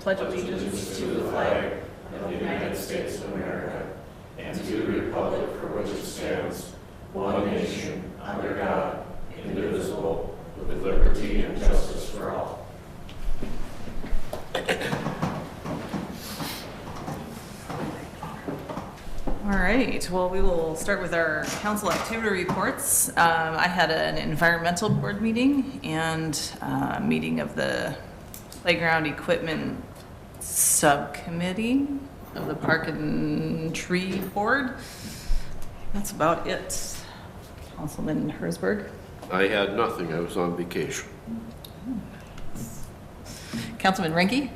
pledge allegiance to the flag of the United States of America and to the republic for which it stands, one nation, under God, indivisible, with liberty and justice for all. All right, well, we will start with our council activity reports. I had an environmental board meeting and a meeting of the playground equipment subcommittee of the Park and Tree Board. That's about it. Councilman Herzberg. I had nothing. I was on vacation. Councilman Renke.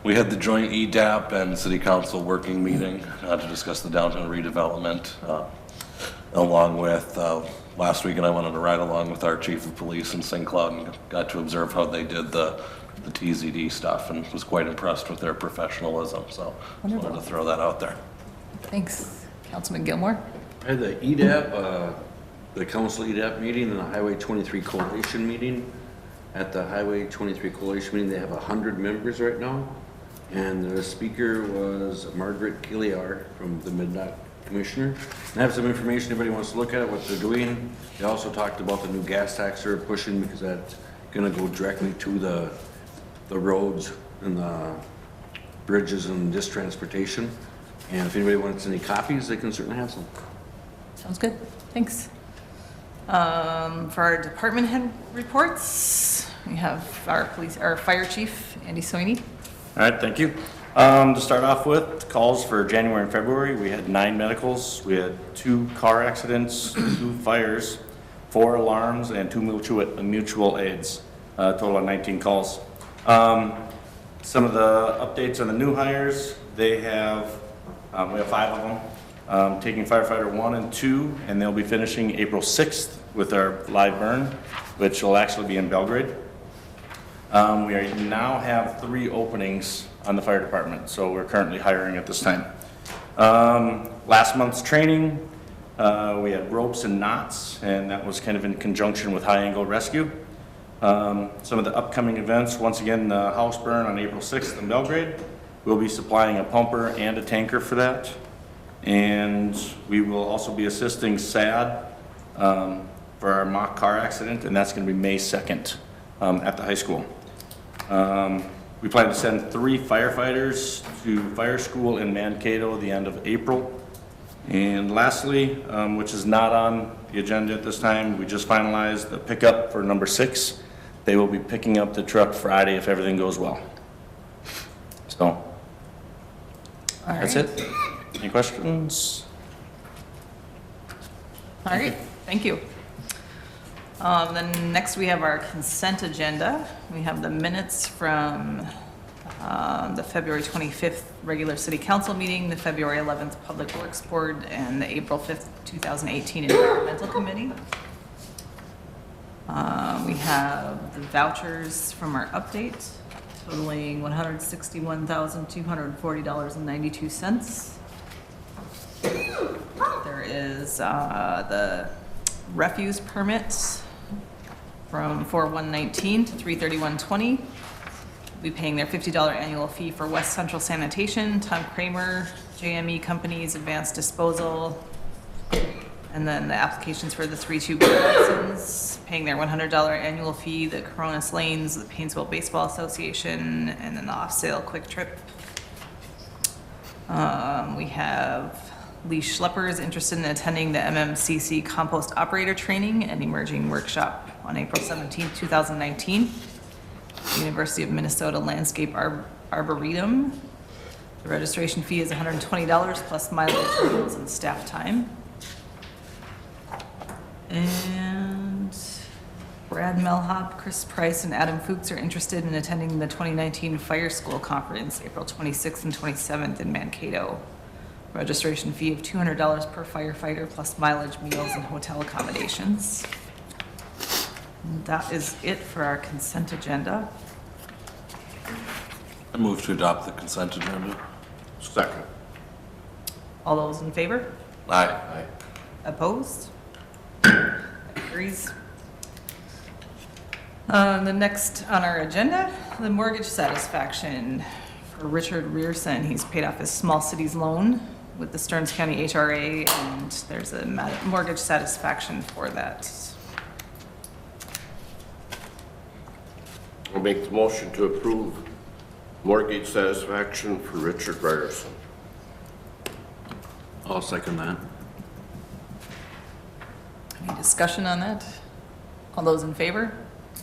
We had the joint EDAP and City Council working meeting to discuss the downtown redevelopment, along with last week, and I wanted to ride along with our chief of police in St. Cloud and got to observe how they did the TZD stuff and was quite impressed with their professionalism. So I wanted to throw that out there. Thanks. Councilman Gilmore. I had the EDAP, the council EDAP meeting and the Highway 23 Coalition meeting. At the Highway 23 Coalition meeting, they have 100 members right now. And the speaker was Margaret Gilliard from the MnDOT Commissioner. And I have some information, everybody wants to look at it, what they're doing. They also talked about the new gas tax they're pushing because that's gonna go directly to the roads and the bridges and just transportation. And if anybody wants any copies, they can certainly have some. Sounds good. Thanks. For our department head reports, we have our fire chief, Andy Soini. All right, thank you. To start off with, calls for January and February, we had 9 medicals, we had 2 car accidents, 2 fires, 4 alarms, and 2 mutual aids, a total of 19 calls. Some of the updates on the new hires, they have, we have 5 of them, taking firefighter 1 and 2, and they'll be finishing April 6th with our live burn, which will actually be in Belgrade. We now have 3 openings on the fire department, so we're currently hiring at this time. Last month's training, we had ropes and knots, and that was kind of in conjunction with high angle rescue. Some of the upcoming events, once again, the house burn on April 6th in Belgrade. We'll be supplying a pumper and a tanker for that. And we will also be assisting SAD for our mock car accident, and that's going to be May 2nd at the high school. We plan to send 3 firefighters to fire school in Mankato the end of April. And lastly, which is not on the agenda at this time, we just finalized the pickup for number 6. They will be picking up the truck Friday if everything goes well. So, that's it. Any questions? All right, thank you. Then next we have our consent agenda. We have the minutes from the February 25th regular city council meeting, the February 11th public works board, and the April 5th, 2018 environmental committee. We have the vouchers from our update totaling $161,240.92. There is the refuse permits from 4/1/19 to 3/31/20. We'll be paying their $50 annual fee for West Central Sanitation, Tom Kramer, JME Companies, Advanced Disposal, and then the applications for the 3 tube license, paying their $100 annual fee, the Coronas Lanes, the Painesville Baseball Association, and then the off-sale Quick Trip. We have Lee Schlepper is interested in attending the MMCC compost operator training and emerging workshop on April 17, 2019. University of Minnesota Landscape Arboretum. The registration fee is $120 plus mileage, meals, and staff time. And Brad Melhop, Chris Price, and Adam Fuchs are interested in attending the 2019 Fire School Conference, April 26th and 27th in Mankato. Registration fee of $200 per firefighter plus mileage, meals, and hotel accommodations. And that is it for our consent agenda. I move to adopt the consent agenda. Second. All those in favor? Aye. Opposed? That carries. The next on our agenda, the mortgage satisfaction for Richard Rearson. He's paid off his small cities loan with the Stearns County HRA, and there's a mortgage satisfaction for that. I'll make the motion to approve mortgage satisfaction for Richard Ryerson. I'll second that. Any discussion on that? All those in favor?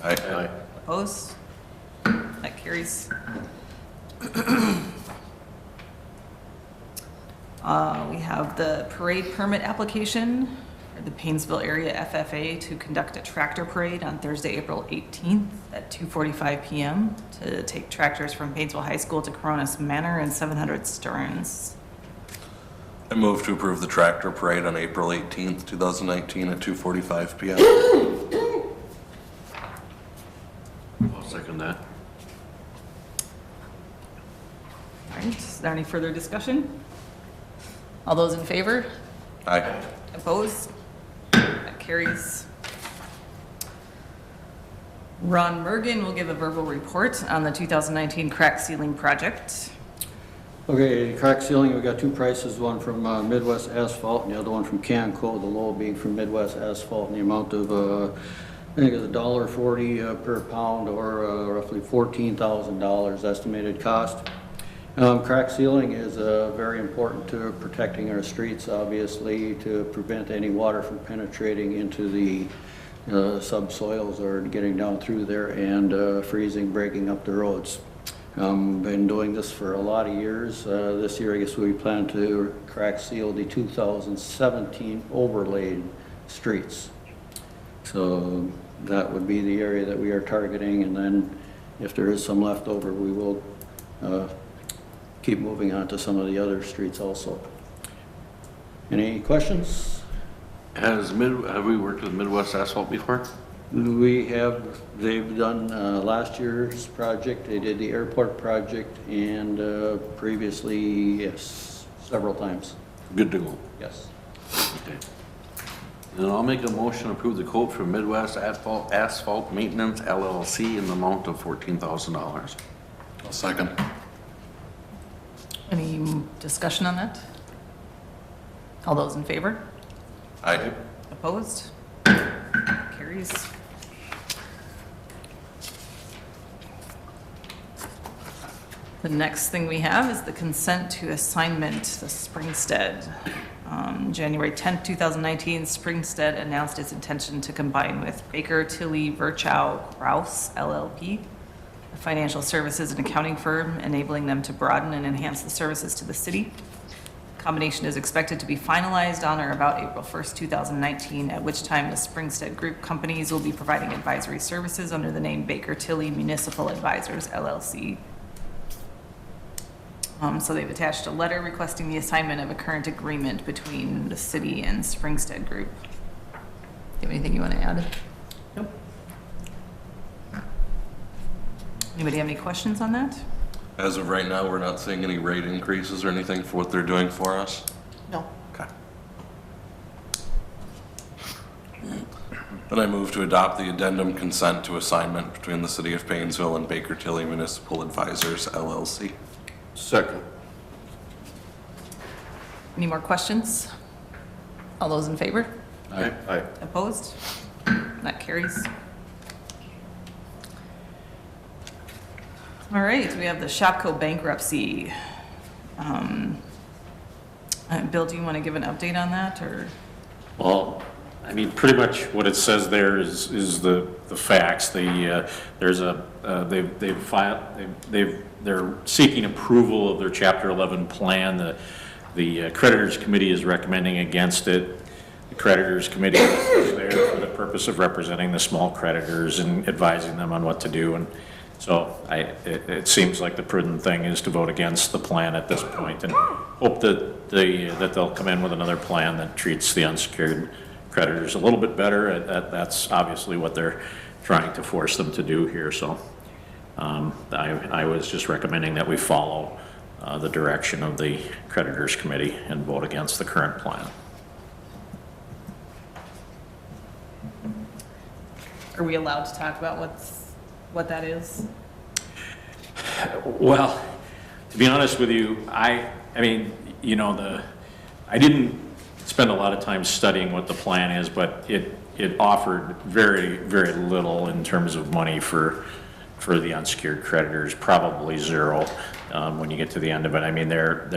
Aye. Opposed? That carries. We have the parade permit application for the Paynesville Area FFA to conduct a tractor parade on Thursday, April 18th at 2:45 p.m. to take tractors from Paynesville High School to Coronas Manor and 700 Stearns. I move to approve the tractor parade on April 18th, 2019 at 2:45 p.m. I'll second that. All right, is there any further discussion? All those in favor? Aye. Opposed? That carries. Ron Mergen will give a verbal report on the 2019 crack sealing project. Okay, crack sealing, we got two prices, one from Midwest Asphalt and the other one from Canco, the low being from Midwest Asphalt in the amount of, I think it's $1.40 per pound, or roughly $14,000 estimated cost. Crack sealing is very important to protecting our streets, obviously, to prevent any water from penetrating into the subsoils or getting down through there and freezing, breaking up the roads. Been doing this for a lot of years. This year, I guess we plan to crack seal the 2017 overlaid streets. So that would be the area that we are targeting, and then if there is some left over, we will keep moving on to some of the other streets also. Any questions? Have we worked with Midwest Asphalt before? We have, they've done last year's project, they did the airport project, and previously, yes, several times, Good to go. yes. Okay. Then I'll make a motion to approve the quote from Midwest Asphalt Maintenance LLC in the amount of $14,000. I'll second. Any discussion on that? All those in favor? Aye. Opposed? Carries. The next thing we have is the consent to assignment, the Springstead. January 10th, 2019, Springstead announced its intention to combine with Baker Tilly Virchow Kraus LLP, a financial services and accounting firm, enabling them to broaden and enhance the services to the city. Combination is expected to be finalized on or about April 1st, 2019, at which time the Springstead Group companies will be providing advisory services under the name Baker Tilly Municipal Advisors, LLC. So they've attached a letter requesting the assignment of a current agreement between the city and Springstead Group. Do you have anything you want to add? Nope. Anybody have any questions on that? As of right now, we're not seeing any rate increases or anything for what they're doing for us? No. Okay. Then I move to adopt the addendum consent to assignment between the City of Paynesville and Baker Tilly Municipal Advisors, LLC. Second. Any more questions? All those in favor? Aye. Opposed? That carries. All right, we have the Shopko bankruptcy. Bill, do you want to give an update on that, or? Well, I mean, pretty much what it says there is the facts. There's a they've filed they're seeking approval of their Chapter 11 plan. The creditors committee is recommending against it. The creditors committee is there for the purpose of representing the small creditors and advising them on what to do. And so it seems like the prudent thing is to vote against the plan at this point, and hope that they'll come in with another plan that treats the unsecured creditors a little bit better. That's obviously what they're trying to force them to do here. So I was just recommending that we follow the direction of the creditors committee and vote against the current plan. Are we allowed to talk about what that is? Well, To be honest with you, I mean, you know, I didn't spend a lot of time studying what the plan is, but it offered very, very little in terms of money for the unsecured creditors, probably zero when you get to the end of it. I mean, they're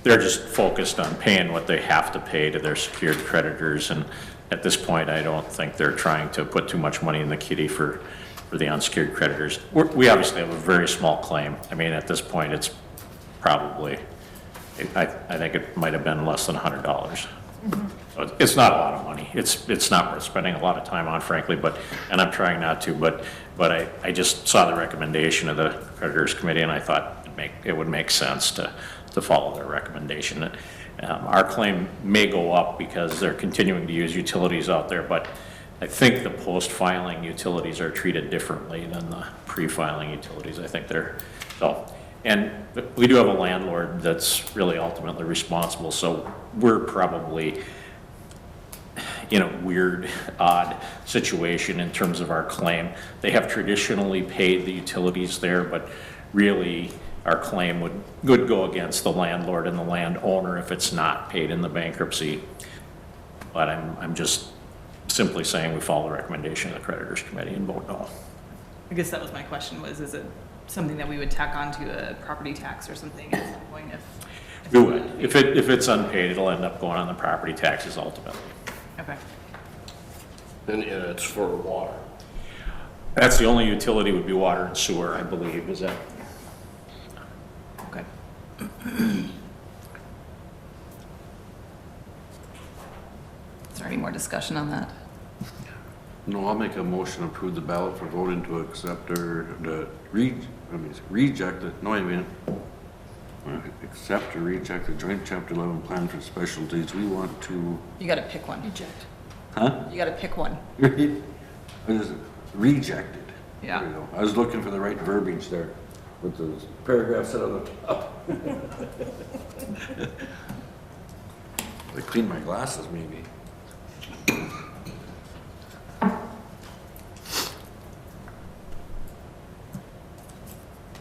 just focused on paying what they have to pay to their secured creditors, and at this point, I don't think they're trying to put too much money in the kitty for the unsecured creditors. We obviously have a very small claim. I mean, at this point, it's probably, I think it might have been less than $100. So it's not a lot of money. It's not worth spending a lot of time on, frankly, and I'm trying not to, but I just saw the recommendation of the creditors committee, and I thought it would make sense to follow their recommendation. Our claim may go up because they're continuing to use utilities out there, but I think the post-filing utilities are treated differently than the pre-filing utilities. I think and we do have a landlord that's really ultimately responsible, so we're probably in a weird, odd situation in terms of our claim. They have traditionally paid the utilities there, but really our claim would go against the landlord and the landowner if it's not paid in the bankruptcy. But I'm just simply saying we follow the recommendation of the creditors committee and vote no. I guess that was my question, is it something that we would tack onto a property tax or something at some point if We would. If it's unpaid, it'll end up going on the property taxes ultimately. Okay. And it's for water. That's the only utility would be water and sewer, I believe, is that? Okay. Is there any more discussion on that? No, I'll make a motion to approve the ballot for voting to accept or reject it. No, I mean, accept or reject the joint chapter 11 plan for specialties. We want to, You gotta pick one. Reject. huh? You gotta pick one. Rejected. Yeah. There we go. I was looking for the right verbiage there with the paragraph set on the top. I cleaned my glasses, maybe.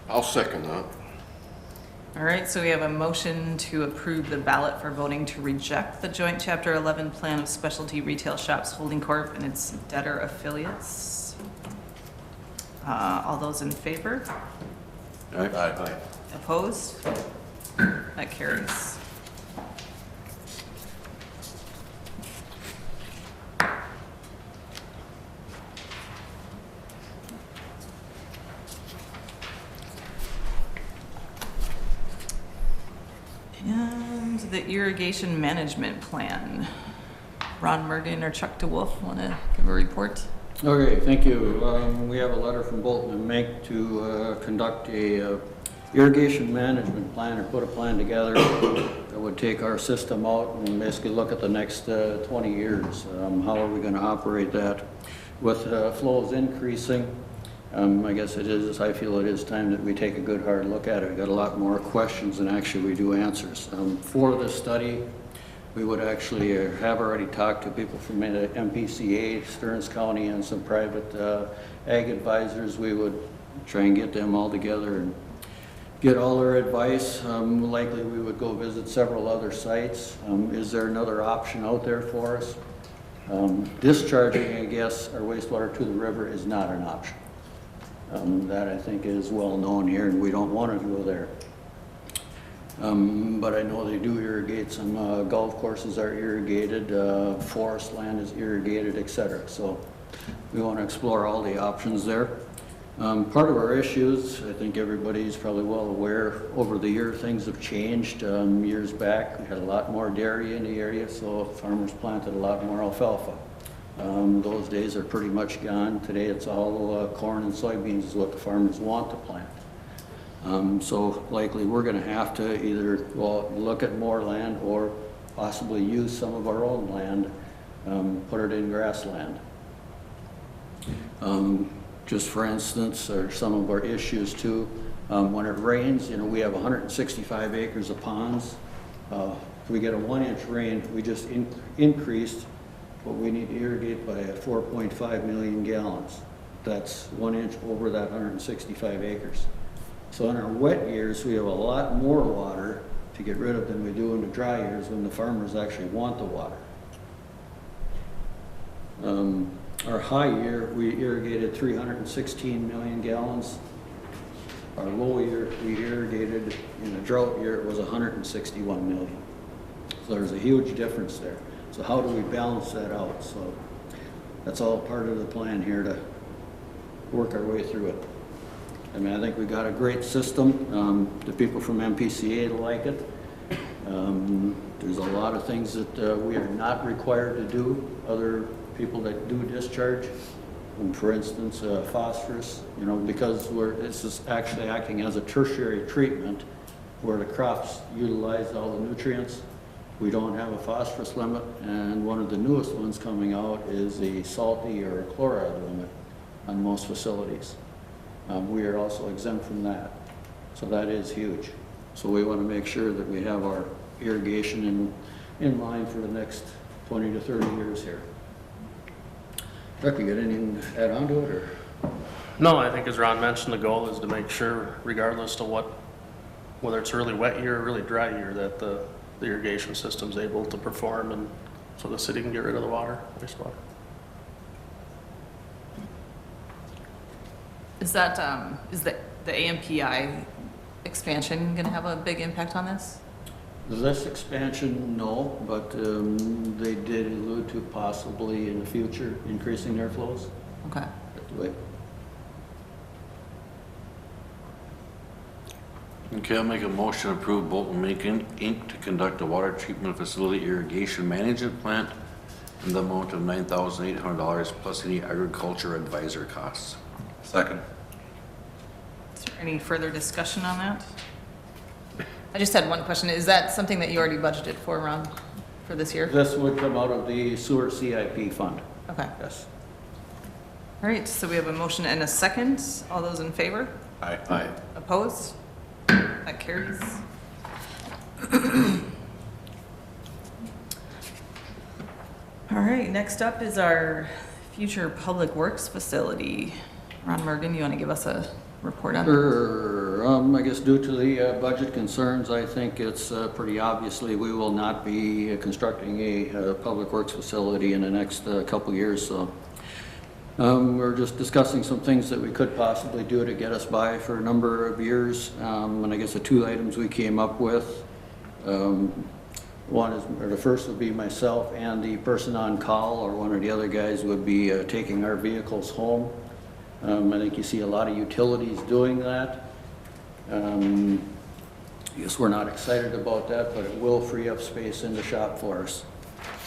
I'll second that. All right, so we have a motion to approve the ballot for voting to reject the joint Chapter 11 plan of Specialty Retail Shops Holding Corp. and its debtor affiliates. All those in favor? Aye. Opposed? That carries. And the irrigation management plan. Ron Mergen or Chuck DeWolf want to give a report? Okay, thank you. We have a letter from Bolton and Mink to conduct a irrigation management plan, or put a plan together that would take our system out and basically look at the next 20 years. How are we going to operate that? With flows increasing, I guess I feel it is time that we take a good hard look at it. We've got a lot more questions than actually we do answers. For this study, we would actually have already talked to people from MPCA, Stearns County, and some private ag advisors. We would try and get them all together and get all their advice. Likely we would go visit several other sites. Is there another option out there for us? Discharging, I guess, our wastewater to the river is not an option. That I think is well known here, and we don't want to go there. But I know they do irrigate. Some golf courses are irrigated, forest land is irrigated, etc. So we want to explore all the options there. Part of our issues, I think everybody's probably well aware, over the year things have changed. Years back, we had a lot more dairy in the area, so farmers planted a lot more alfalfa. Those days are pretty much gone. Today it's all corn and soybeans is what the farmers want to plant. So likely we're going to have to either look at more land or possibly use some of our own land, put it in grassland. Just for instance, or some of our issues too, when it rains, we have 165 acres of ponds. If we get a 1-inch rain, we just increased what we need to irrigate by 4.5 million gallons. That's 1 inch over that 165 acres. So in our wet years, we have a lot more water to get rid of than we do in the dry years when the farmers actually want the water. Our high year, we irrigated 316 million gallons. Our low year, we irrigated, in a drought year, it was 161 million. So there's a huge difference there. So how do we balance that out? So that's all part of the plan here to work our way through it. I mean, I think we got a great system. The people from MPCA like it. There's a lot of things that we are not required to do. Other people that do discharge, for instance, phosphorus, you know, because this is actually acting as a tertiary treatment where the crops utilize all the nutrients. We don't have a phosphorus limit, and one of the newest ones coming out is a salty or a chloride limit on most facilities. We are also exempt from that, so that is huge. So we want to make sure that we have our irrigation in line for the next 20 to 30 years here. Rick, you got anything to add on to it, or? No, I think as Ron mentioned, the goal is to make sure, regardless of whether it's a really wet year or really dry year, that the irrigation system's able to perform, and so the city can get rid of the wastewater. Is the AMPI expansion gonna have a big impact on this? This expansion, no, but they did allude to possibly in the future increasing their flows. Okay. Wait. Okay, I'll make a motion to approve Bolton Mink Inc. to conduct a water treatment facility irrigation management plant in the amount of $9,800 plus any agriculture advisor costs. Second. Is there any further discussion on that? I just had one question. Is that something that you already budgeted for, Ron, for this year? This would come out of the sewer CIP fund, Okay. yes. All right, so we have a motion and a second. All those in favor? Aye. Opposed? That carries. All right, next up is our future public works facility. Ron Mergen, you want to give us a report on that? Sure. I guess due to the budget concerns, I think it's pretty obviously we will not be constructing a public works facility in the next couple years. So we're just discussing some things that we could possibly do to get us by for a number of years. And I guess the two items we came up with, one is, or the first would be myself and the person on call, or one of the other guys would be taking our vehicles home. I think you see a lot of utilities doing that. I guess we're not excited about that, but it will free up space in the shop for us.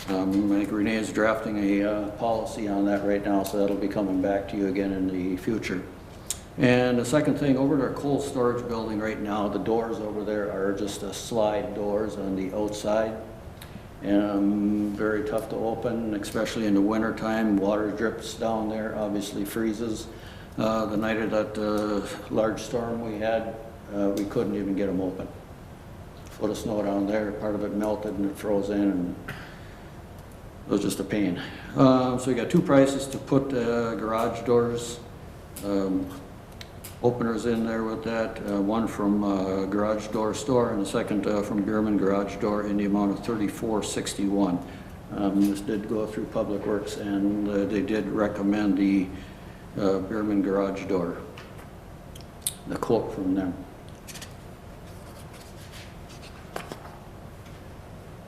I think Renee is drafting a policy on that right now, so that'll be coming back to you again in the future. And the second thing, over at our cold storage building right now, the doors over there are just slide doors on the outside. Very tough to open, especially in the winter time. Water drips down there, obviously freezes. The night of that large storm we had, we couldn't even get them open. Foot of snow down there, part of it melted and it froze in, and it was just a pain. So we got two prices to put garage doors, openers in there with that. One from Garage Door Store and the second from Bierman Garage Door in the amount of $34.61. This did go through Public Works, and they did recommend the Bierman Garage Door, the quote from them.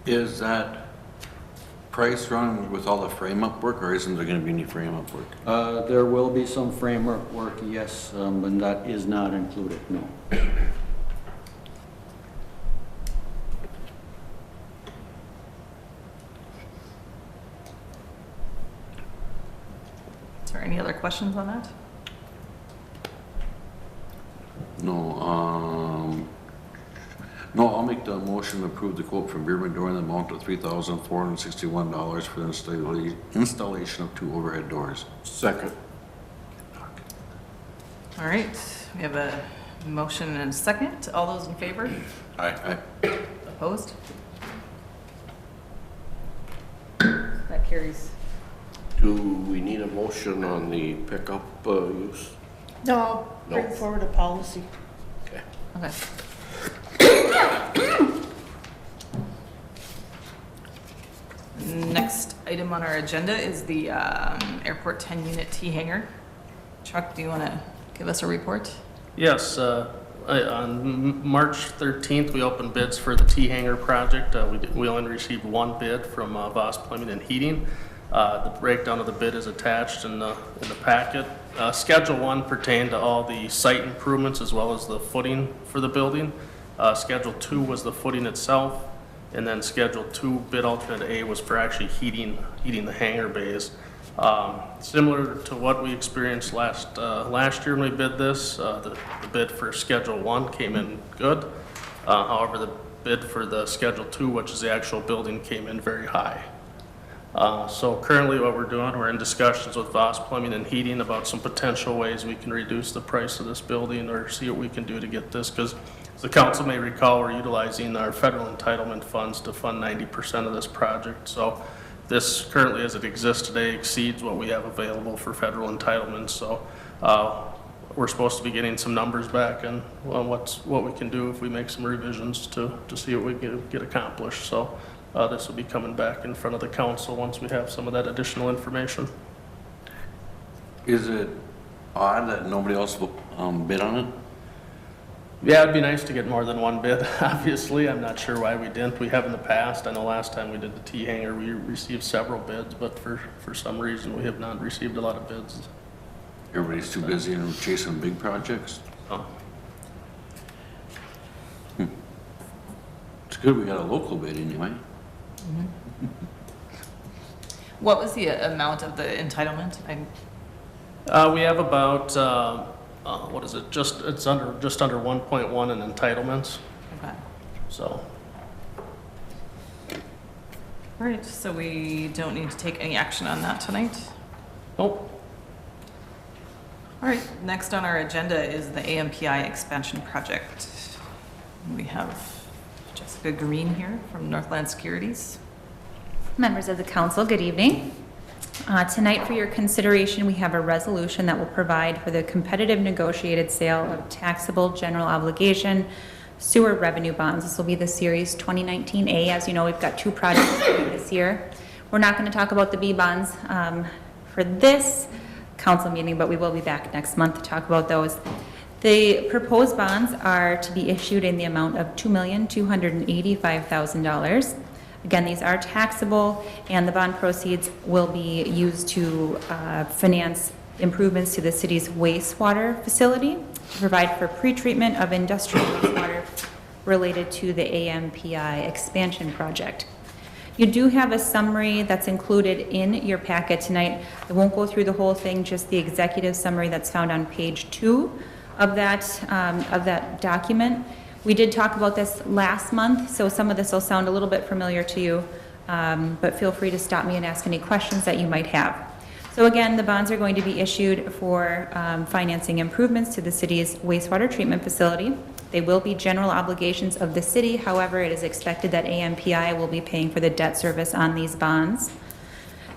Is that price run with all the frame-up work, or isn't there going to be any frame-up work? There will be some framework work, yes, and that is not included, no. Is there any other questions on that? No, I'll make the motion to approve the quote from Bierman Door in the amount of $3,461 for the installation of two overhead doors. Second. All right, we have a motion and a second. All those in favor? Aye. Opposed? That carries. Do we need a motion on the pickup use? No, bring No. forward a policy. Okay. Next item on our agenda is the airport 10-unit T-hanger. Chuck, do you want to give us a report? Yes, on March 13th, we opened bids for the T-hanger project. We only received one bid from Voss Plumbing and Heating. The breakdown of the bid is attached in the packet. Schedule 1 pertained to all the site improvements as well as the footing for the building. Schedule 2 was the footing itself, and then Schedule 2 bid alternate A was for actually heating the hangar bays. Similar to what we experienced last year when we bid this, the bid for Schedule 1 came in good. However, the bid for the Schedule 2, which is the actual building, came in very high. So currently what we're doing, we're in discussions with Voss Plumbing and Heating about some potential ways we can reduce the price of this building or see what we can do to get this, because as the council may recall, we're utilizing our federal entitlement funds to fund 90% of this project. So this currently, as it exists today, exceeds what we have available for federal entitlements. So we're supposed to be getting some numbers back on what we can do if we make some revisions to see what we can get accomplished. So this will be coming back in front of the council once we have some of that additional information. Is it odd that nobody else bid on it? Yeah, it'd be nice to get more than one bid, obviously. I'm not sure why we didn't. We have in the past. I know last time we did the T-hanger, we received several bids, but for some reason, we have not received a lot of bids. Everybody's too busy and chasing big projects? So, It's good we got a local bid anyway. What was the amount of the entitlement? we have about, what is it? Just under 1.1 in entitlements. Okay. So, All right, so we don't need to take any action on that tonight? nope. All right, next on our agenda is the AMPI expansion project. We have Jessica Green here from Northland Securities. Members of the council, good evening. Tonight for your consideration, we have a resolution that will provide for the competitive negotiated sale of taxable general obligation sewer revenue bonds. This will be the Series 2019A. As you know, we've got two projects this year. We're not going to talk about the B bonds for this council meeting, but we will be back next month to talk about those. The proposed bonds are to be issued in the amount of $2,285,000. Again, these are taxable, and the bond proceeds will be used to finance improvements to the city's wastewater facility, to provide for pretreatment of industrial wastewater related to the AMPI expansion project. You do have a summary that's included in your packet tonight. I won't go through the whole thing, just the executive summary that's found on page 2 of that document. We did talk about this last month, so some of this will sound a little bit familiar to you, but feel free to stop me and ask any questions that you might have. So again, the bonds are going to be issued for financing improvements to the city's wastewater treatment facility. They will be general obligations of the city. However, it is expected that AMPI will be paying for the debt service on these bonds.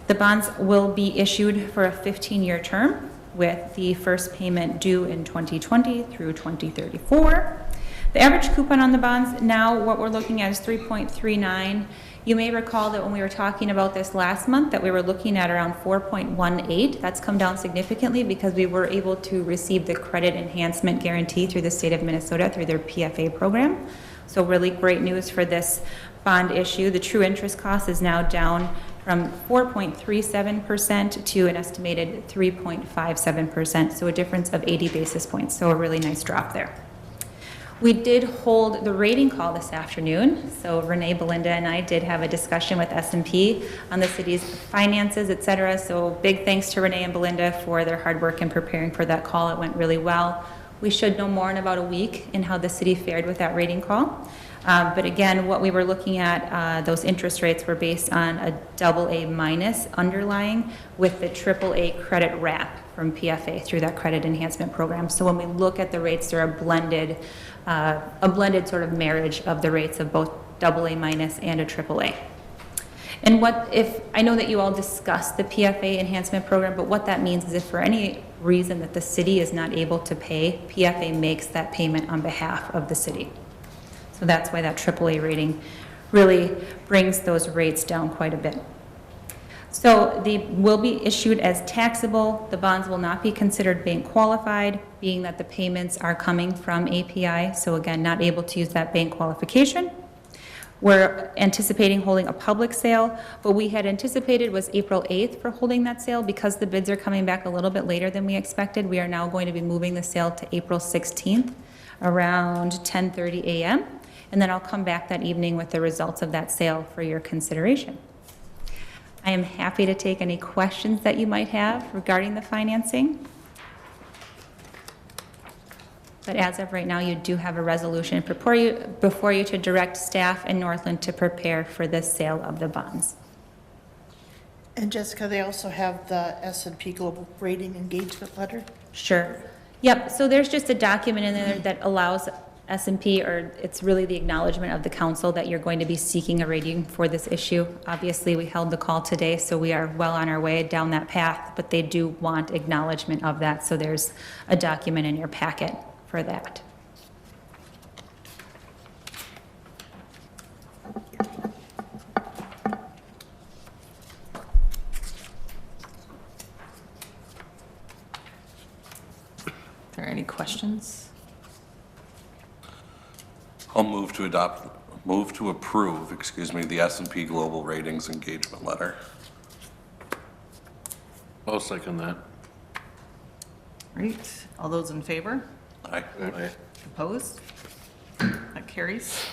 The bonds will be issued for a 15-year term with the first payment due in 2020 through 2034. The average coupon on the bonds now, what we're looking at is 3.39. You may recall that when we were talking about this last month that we were looking at around 4.18. That's come down significantly because we were able to receive the credit enhancement guarantee through the state of Minnesota through their PFA program. So really great news for this bond issue. The true interest cost is now down from 4.37% to an estimated 3.57%. So a difference of 80 basis points. So a really nice drop there. We did hold the rating call this afternoon. So Renee, Belinda, and I did have a discussion with S&P on the city's finances, et cetera. So big thanks to Renee and Belinda for their hard work in preparing for that call. It went really well. We should know more in about a week in how the city fared with that rating call. But again, what we were looking at, those interest rates were based on a AA- underlying with the AAA credit wrap from PFA through that credit enhancement program. So when we look at the rates, they're a blended sort of marriage of the rates of both AA- and a AAA. And I know that you all discussed the PFA enhancement program, but what that means is if for any reason that the city is not able to pay, PFA makes that payment on behalf of the city. So that's why that AAA rating really brings those rates down quite a bit. So they will be issued as taxable. The bonds will not be considered bank qualified, being that the payments are coming from API. So again, not able to use that bank qualification. We're anticipating holding a public sale. What we had anticipated was April 8th for holding that sale. Because the bids are coming back a little bit later than we expected, we are now going to be moving the sale to April 16th around 10:30 a.m. And then I'll come back that evening with the results of that sale for your consideration. I am happy to take any questions that you might have regarding the financing. But as of right now, you do have a resolution before you to direct staff in Northland to prepare for the sale of the bonds. And Jessica, they also have the S&P Global Rating Engagement Letter? Sure. Yep, so there's just a document in there that allows S&P, or it's really the acknowledgement of the council that you're going to be seeking a rating for this issue. Obviously, we held the call today, so we are well on our way down that path, but they do want acknowledgement of that, so there's a document in your packet for that. Are there any questions? I'll move to approve, the S&P Global Ratings Engagement Letter. I'll second that. Great. All those in favor? Aye. Aye. Opposed? That carries.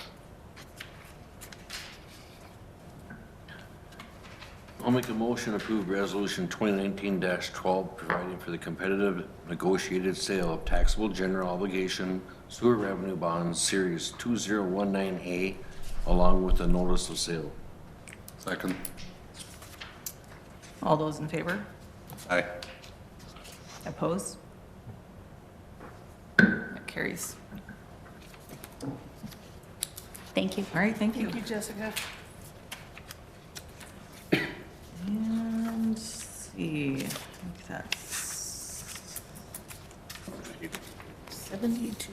I'll make a motion to approve resolution 2019-12, providing for the competitive negotiated sale of taxable general obligation sewer revenue bonds series 2019A, along with a notice of sale. Second. All those in favor? Aye. Opposed? That carries. Thank you. All right, thank you. Thank you, Jessica. And let's see, I think that's 72.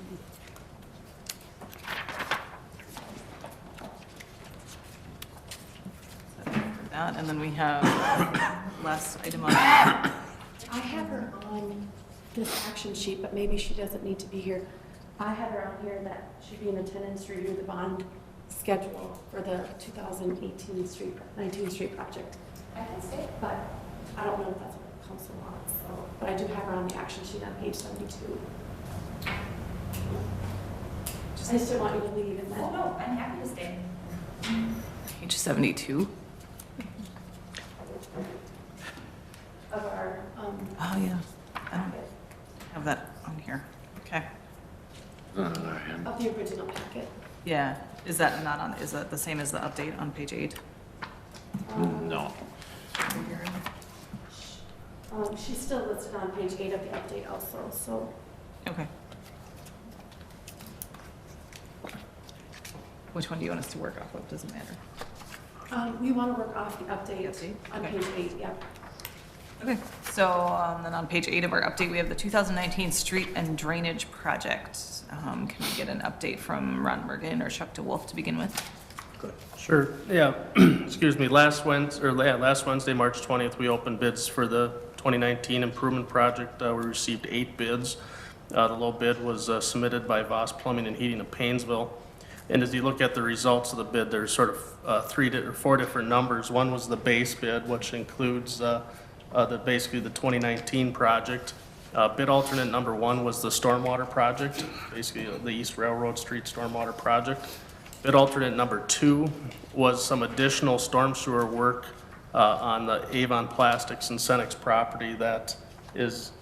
that, and then we have last item on. I have her on this action sheet, but maybe she doesn't need to be here. I have her on here that should be in attendance to review the bond schedule for the 2018 19th Street project. I can stay, but I don't know if that's what council wants, so, but I do have her on the action sheet on page 72. I just didn't want you to leave and then. Oh, no, I'm happy to stay. Page 72. Of our, Oh, yeah. I don't have that on here. Okay. of the original packet. Yeah, is that not on, is that the same as the update on page 8? No. She's still listed on page 8 of the update also, so. Okay. Which one do you want us to work off of? Doesn't matter. We want to work off the update Update, on okay. page 8, yeah. Okay, so then on page 8 of our update, we have the 2019 street and drainage project. Can we get an update from Ron Morgan or Chuck DeWolf to begin with? Sure, yeah. Excuse me, last Wednesday, March 20th, we opened bids for the 2019 improvement project. We received 8 bids. The low bid was submitted by Voss Plumbing and Heating of Painesville. And as you look at the results of the bid, there's sort of 4 different numbers. One was the base bid, which includes basically the 2019 project. Bid alternate number 1 was the stormwater project, basically the East Railroad Street stormwater project. Bid alternate number 2 was some additional storm sewer work on the Avon Plastics and Cenex property that is,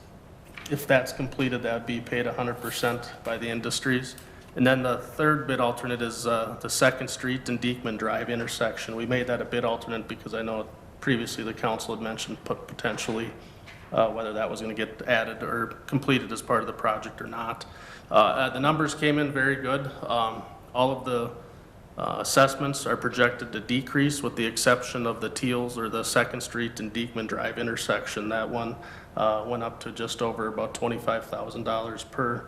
if that's completed, that'd be paid 100% by the industries. And then the third bid alternate is the 2nd Street and Diekman Drive intersection. We made that a bid alternate because I know previously the council had mentioned potentially whether that was going to get added or completed as part of the project or not. The numbers came in very good. All of the assessments are projected to decrease with the exception of the Teals or the 2nd Street and Diekman Drive intersection. That one, went up to just over about $25,000 per,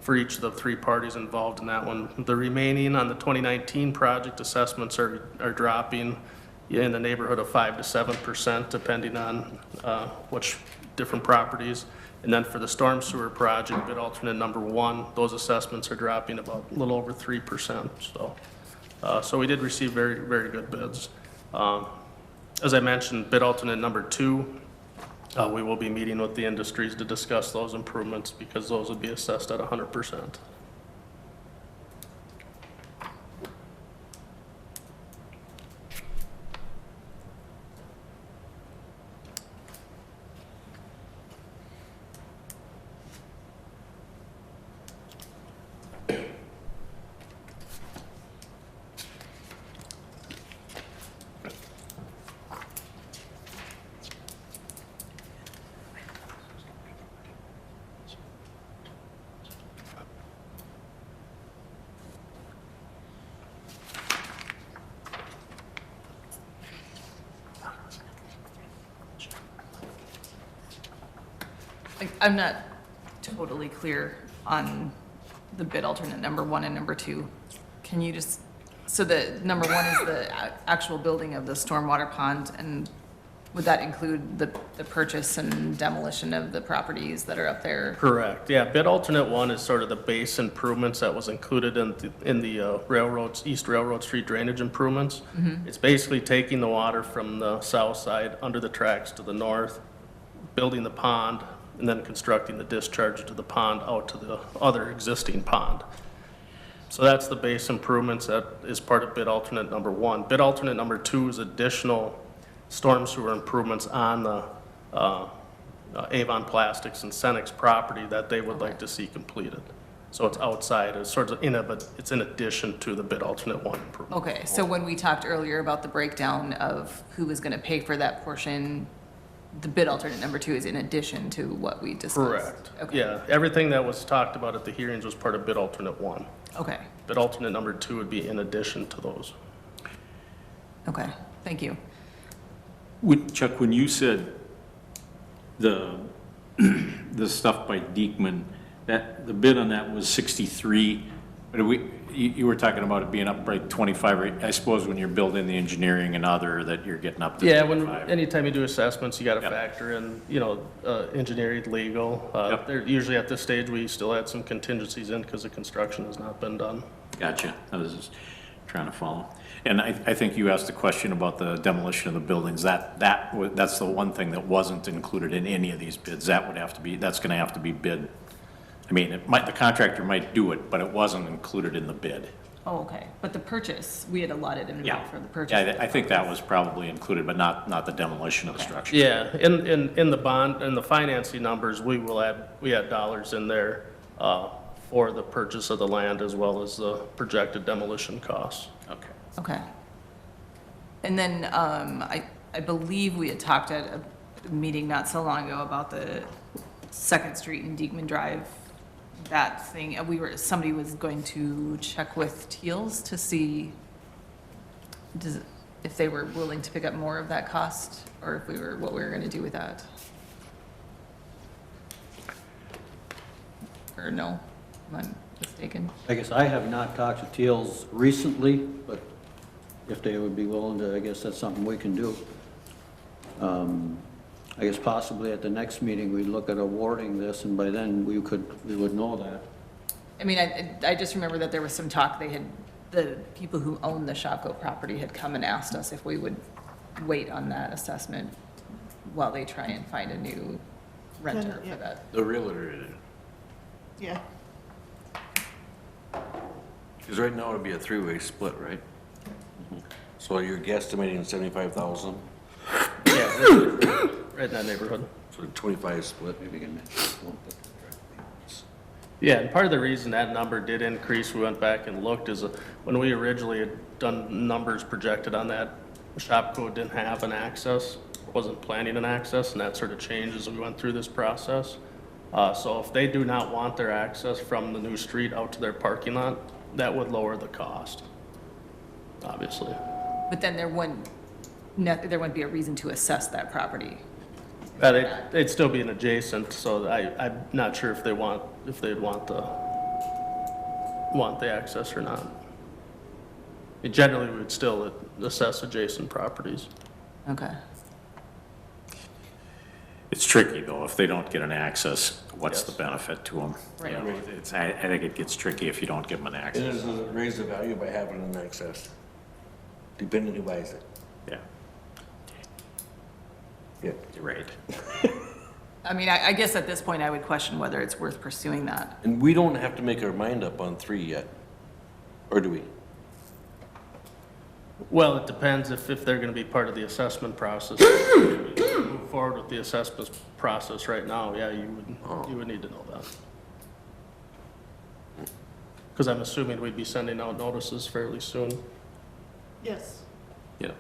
for each of the three parties involved in that one. The remaining on the 2019 project assessments are dropping in the neighborhood of 5 to 7%, depending on which different properties. And then for the storm sewer project, bid alternate number 1, those assessments are dropping about a little over 3%. So we did receive very, very good bids. As I mentioned, bid alternate number 2, we will be meeting with the industries to discuss those improvements because those would be assessed at 100%. I'm not totally clear on the bid alternate number 1 and number 2. Can you just, so the number 1 is the actual building of the stormwater pond, and would that include the purchase and demolition of the properties that are up there? Correct, yeah. Bid alternate 1 is sort of the base improvements that was included in the railroads, East Railroad Street drainage improvements. It's basically taking the water from the south side under the tracks to the north, building the pond, and then constructing the discharge to the pond out to the other existing pond. So that's the base improvements that is part of bid alternate number 1. Bid alternate number 2 is additional storm sewer improvements on the Avon Plastics and Cenex property that they would like to see completed. So it's outside, it's sort of it's in addition to the bid alternate 1 improvement. Okay, so when we talked earlier about the breakdown of who was going to pay for that portion, the bid alternate number 2 is in addition to what we discussed? Correct. Okay. Yeah, everything that was talked about at the hearings was part of bid alternate 1. Okay, Bid alternate number 2 would be in addition to those. okay, thank you. Chuck, when you said the stuff by Diekman, that, the bid on that was 63, but you were talking about it being up by 25, right? I suppose when you're building the engineering and other, that you're getting up to 25. Anytime you do assessments, you got to Yep. factor in, engineering, legal. Yep. They're usually at this stage, we still had some contingencies in because the construction has not been done. Gotcha. I was just trying to follow. And I think you asked a question about the demolition of the buildings. That's the one thing that wasn't included in any of these bids. That's going to have to be bid. I mean, the contractor might do it, but it wasn't included in the bid. Oh, okay, but the purchase, we had allotted in Yeah. for the purchase. Yeah, I think that was probably included, but not the demolition of the structure. Yeah, in the bond, in the financing numbers, we had dollars in there for the purchase of the land as well as the projected demolition costs. Okay. Okay. And then I believe we had talked at a meeting not so long ago about the 2nd Street and Diekman Drive, that thing. Somebody was going to check with Teals to see if they were willing to pick up more of that cost, or what we were going to do with that. Or no, am I mistaken? I guess I have not talked to Teals recently, but if they would be willing to, I guess that's something we can do. I guess possibly at the next meeting, we'd look at awarding this, and by then we would know that. I mean, I just remember that there was some talk, the people who own the Shopko property had come and asked us if we would wait on that assessment while they try and find a new renter for that. The realtor did it. Yeah. Because right now it'd be a 3-way split, right? So you're guesstimating 75,000, Yeah, right in that neighborhood. so 25 split. Yeah, and part of the reason that number did increase, we went back and looked, is when we originally had done numbers projected on that, Shopko didn't have an access, wasn't planning an access, and that sort of changed as we went through this process. So if they do not want their access from the new street out to their parking lot, that would lower the cost, obviously. But then there wouldn't be a reason to assess that property. They'd still be an adjacent, so I'm not sure if they'd want the access or not. Generally, we would still assess adjacent properties. Okay. It's tricky, though, if they don't get an access, what's the Yes. benefit to them? Right. I think it gets tricky if you don't give them an And access. does it raise the value by having an access? Depending who buys it. Yeah, Yeah. you're right. I mean, I guess at this point, I would question whether it's worth pursuing that. And we don't have to make our mind up on 3 yet, or do we? Well, it depends if they're gonna be part of the assessment process. If you move forward with the assessment process right now, yeah, you would need to know that. Because I'm assuming we'd be sending out notices fairly soon. Yes. Yeah.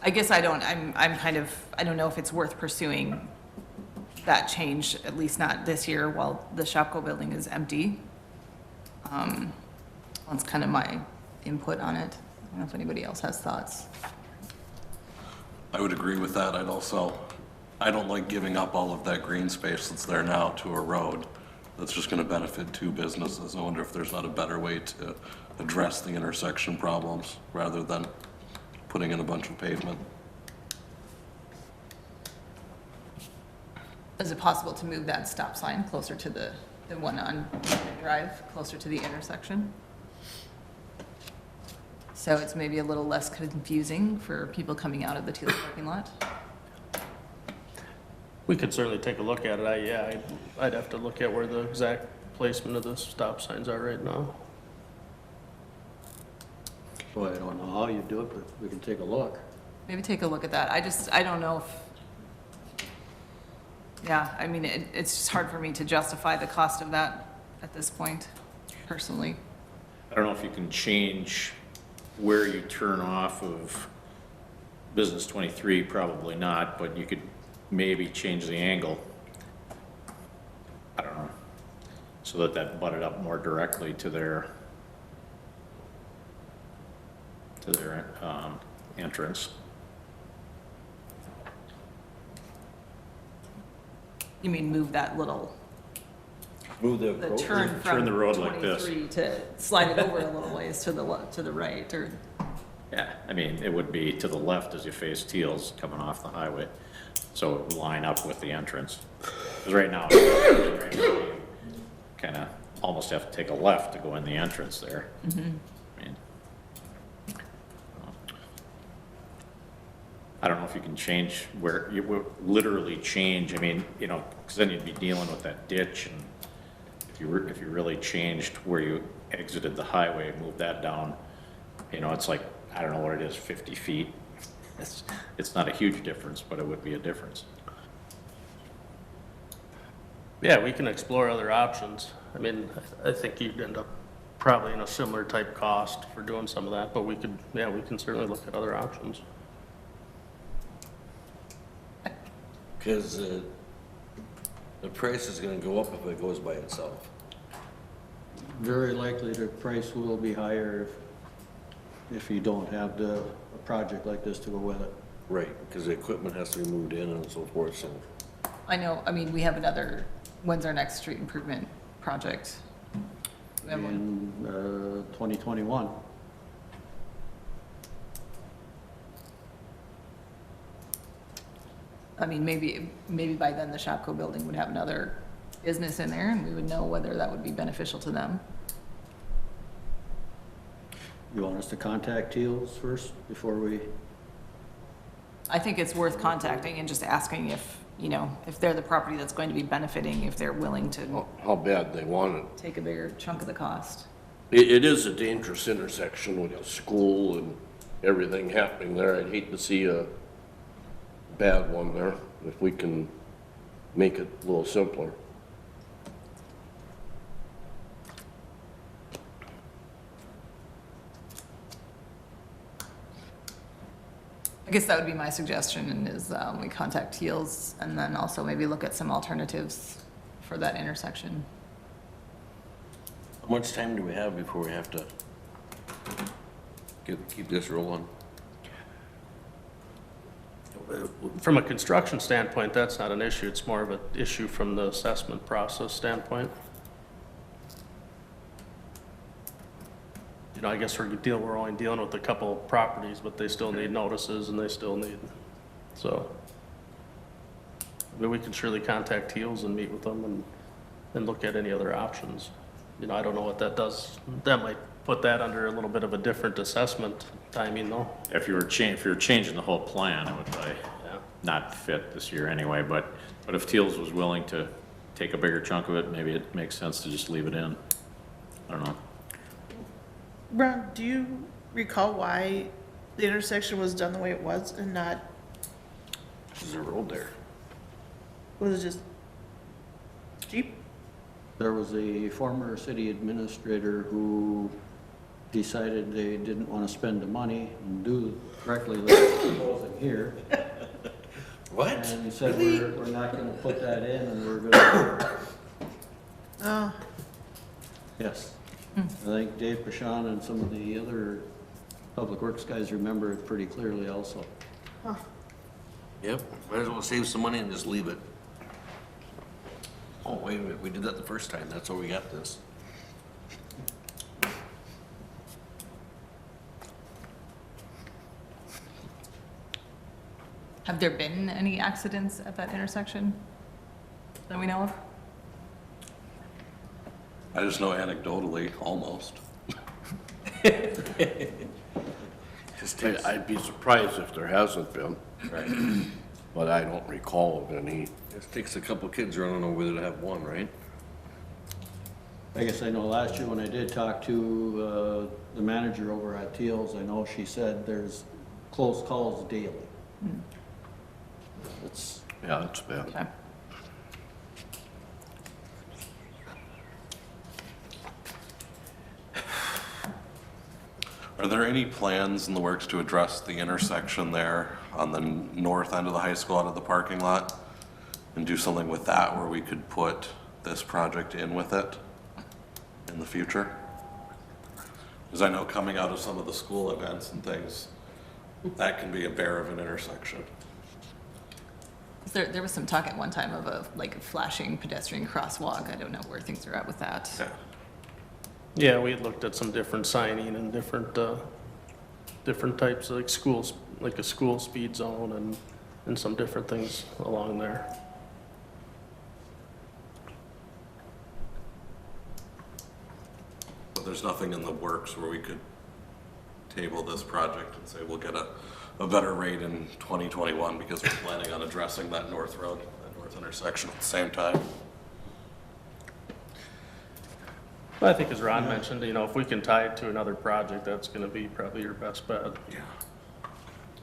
I guess I'm kind of, I don't know if it's worth pursuing that change, at least not this year while the Shopko building is empty. That's kind of my input on it. I don't know if anybody else has thoughts. I would agree with that. I don't like giving up all of that green space that's there now to a road that's just gonna benefit two businesses. I wonder if there's not a better way to address the intersection problems rather than putting in a bunch of pavement. Is it possible to move that stop sign closer to the one on Drive, closer to the intersection? So it's maybe a little less confusing for people coming out of the Teal parking lot? We could certainly take a look at it. I'd have to look at where the exact placement of the stop signs are right now. Boy, I don't know how you do it, but we can take a look. Maybe take a look at that. I don't know if, yeah, I mean, it's just hard for me to justify the cost of that at this point, personally. I don't know if you can change where you turn off of Business 23, probably not, but you could maybe change the angle. I don't know, so that butted up more directly to their entrance. You mean move that little, Move the the approach. turn Turn from the road like this. 23 to slide it over a little ways to the right, or, Yeah, I mean, it would be to the left as you face Teals coming off the highway, so it would line up with the entrance. Because right now, you kind of almost have to take a left to go in the entrance there. I mean, I don't know if you can change where, you would literally change, I mean, you know, because then you'd be dealing with that ditch, and if you really changed where you exited the highway, moved that down, you know, it's like, I don't know what it is, 50 feet. It's not a huge difference, but it would be a difference. Yeah, we can explore other options. I mean, I think you'd end up probably in a similar type cost for doing some of that, but we can certainly look at other options. Because the price is gonna go up if it goes by itself. Very likely the price will be higher if you don't have a project like this to go with it. Right, because the equipment has to be moved in and so forth, so. I know, I mean, we have another, when's our next street improvement project? We have one. In 2021. I mean, maybe by then the Shopko building would have another business in there and we would know whether that would be beneficial to them. You want us to contact Teals first before we? I think it's worth contacting and just asking if, you know, if they're the property that's going to be benefiting, if they're willing to How bad they want it. take a bigger chunk of the cost. It is a dangerous intersection with a school and everything happening there. I'd hate to see a bad one there, if we can make it a little simpler. I guess that would be my suggestion, is we contact Teals and then also maybe look at some alternatives for that intersection. How much time do we have before we have to keep this rolling? From a construction standpoint, that's not an issue. It's more of an issue from the assessment process standpoint. You know, I guess we're only dealing with a couple of properties, but they still need notices and they still need, so. But we can surely contact Teals and meet with them and look at any other options. You know, I don't know what that does. That might put that under a little bit of a different assessment timing though. If you were changing the whole plan, it would probably not fit this year anyway, but if Teals was willing to take a bigger chunk of it, maybe it makes sense to just leave it in. I don't know. Ron, do you recall why the intersection was done the way it was and not, There's a road there. was it just cheap? There was a former city administrator who decided they didn't want to spend the money and do correctly like they're proposing here. What? And he said, we're not going to put that in and we're going to, Oh, yes. I think Dave Pashon and some of the other public works guys remember it pretty clearly also. Yep, might as well save some money and just leave it. Oh, wait a minute, we did that the first time, that's why we got this. Have there been any accidents at that intersection that we know of? I just know anecdotally, almost. I'd be surprised if there hasn't been, Right. but I don't recall of any. It takes a couple kids running over there to have one, right? I guess I know last year when I did talk to the manager over at Teals, I know she said there's close calls daily. It's, Yeah, it's bad. Okay. Are there any plans in the works to address the intersection there on the north end of the high school out of the parking lot? And do something with that where we could put this project in with it in the future? Because I know coming out of some of the school events and things, that can be a bear of an intersection. There was some talk at one time of a flashing pedestrian crosswalk. I don't know where things are at with that. Yeah. Yeah, we had looked at some different signing and different types of schools, like a school speed zone and some different things along there. But there's nothing in the works where we could table this project and say we'll get a better rate in 2021 because we're planning on addressing that north road, that north intersection at the same time. But I think as Ron mentioned, you know, if we can tie it to another project, that's gonna be probably your best bet. Yeah.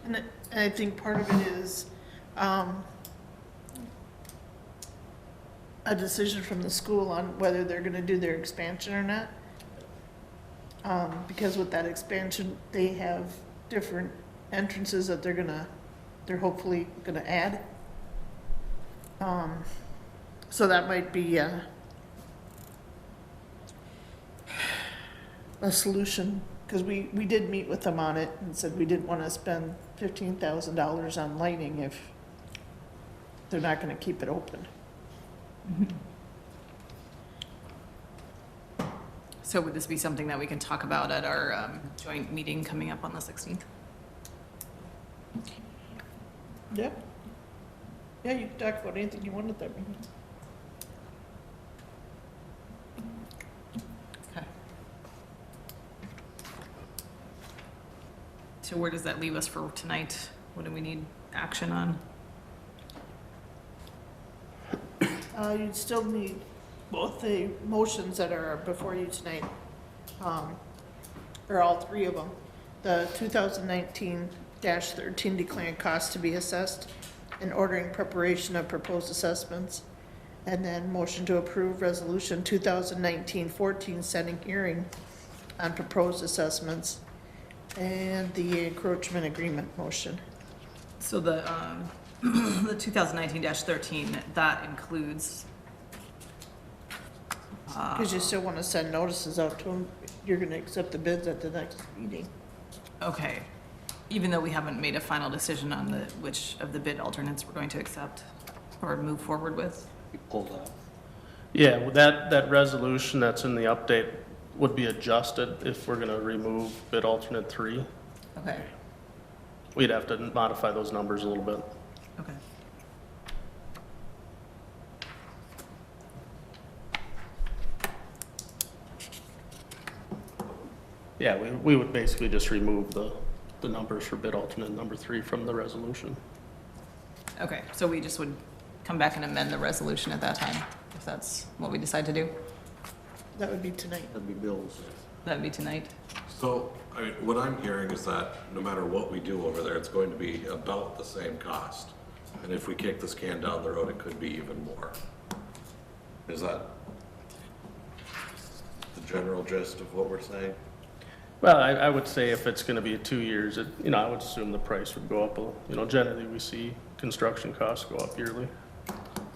and I think part of it is, a decision from the school on whether they're gonna do their expansion or not. Because with that expansion, they have different entrances that they're hopefully gonna add. So that might be a solution, because we did meet with them on it and said we didn't want to spend $15,000 on lighting if they're not gonna keep it open. So would this be something that we can talk about at our joint meeting coming up on the 16th? Yeah. Yeah, you can talk about anything you want at that meeting. Okay. So where does that leave us for tonight? What do we need action on? You'd still need both the motions that are before you tonight, or all three of them. The 2019-13 declaring costs to be assessed and ordering preparation of proposed assessments. And then motion to approve resolution 2019-14 setting hearing on proposed assessments and the encroachment agreement motion. So the, the 2019-13, that includes, Because you still want to send notices out to them. You're going to accept the bids at the next meeting. okay, even though we haven't made a final decision on the, which of the bid alternates we're going to accept or move forward with? You pull that. Yeah, well, that resolution that's in the update would be adjusted if we're gonna remove bid alternate 3. Okay, We'd have to modify those numbers a little bit. okay. Yeah, we would basically just remove the numbers for bid alternate number 3 from the resolution. Okay, so we just would come back and amend the resolution at that time, if that's what we decide to do? That would be tonight. That'd be bills. That'd be tonight? So, I mean, what I'm hearing is that no matter what we do over there, it's going to be about the same cost. And if we kick this can down the road, it could be even more. Is that the general gist of what we're saying? Well, I would say if it's gonna be 2 years, I would assume the price would go up. Generally, we see construction costs go up yearly.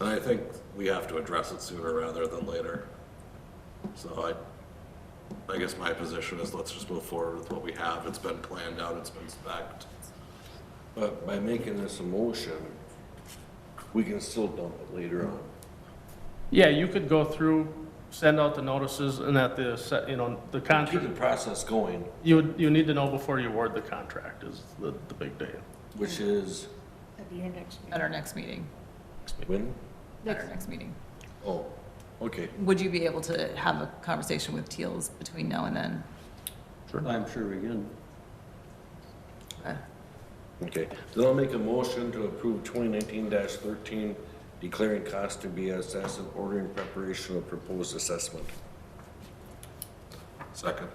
And I think we have to address it sooner rather than later. So I guess my position is let's just move forward with what we have. It's been planned out, it's been spec'd. But by making this a motion, we can still dump it later on. Yeah, you could go through, send out the notices, and at the Keep contract, the process going, you need to know before you award the contract is the big day. which is At your next meeting. At our next meeting, when? at our next meeting. Oh, okay. Would you be able to have a conversation with Teals between now and then? I'm sure we can. Okay, then I'll make a motion to approve 2019-13, declaring cost to be assessed and ordering preparation of proposed assessment. Second.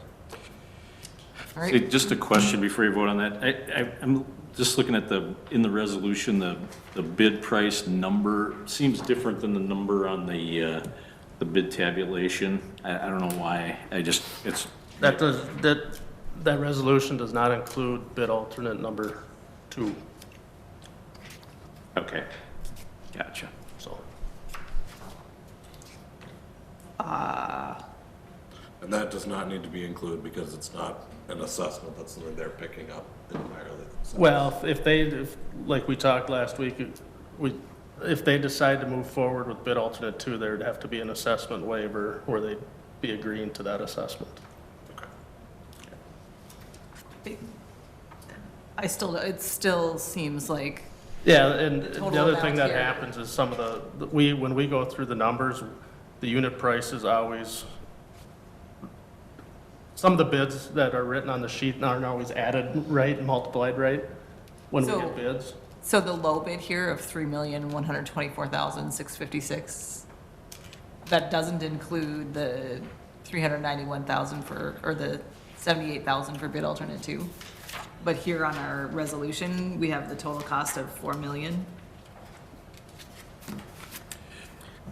All right, Hey, just a question before you vote on that. I'm just looking at in the resolution, the bid price number seems different than the number on the bid tabulation. I don't know why. That resolution does not include bid alternate number 2, Okay, gotcha. so. And that does not need to be included because it's not an assessment, that's something they're picking up entirely. Well, like we talked last week, if they decide to move forward with bid alternate 2, there'd have to be an assessment waiver where they'd be agreeing to that assessment. it still seems like, Yeah, and the Total other thing amount that here. happens is some of when we go through the numbers, the unit price is always, some of the bids that are written on the sheet aren't always added right and multiplied right when we So- get bids. so the low bid here of 3,124,656, that doesn't include the 391,000 or the 78,000 for bid alternate 2. But here on our resolution, we have the total cost of 4 million.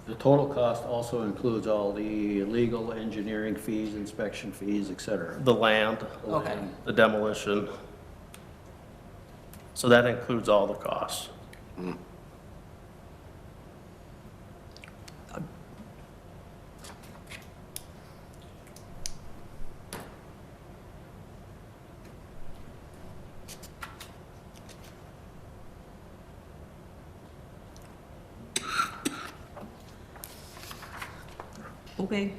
The total cost also includes all the legal, engineering fees, inspection fees, et cetera. The land, Okay. the demolition. So that includes all the costs. Okay.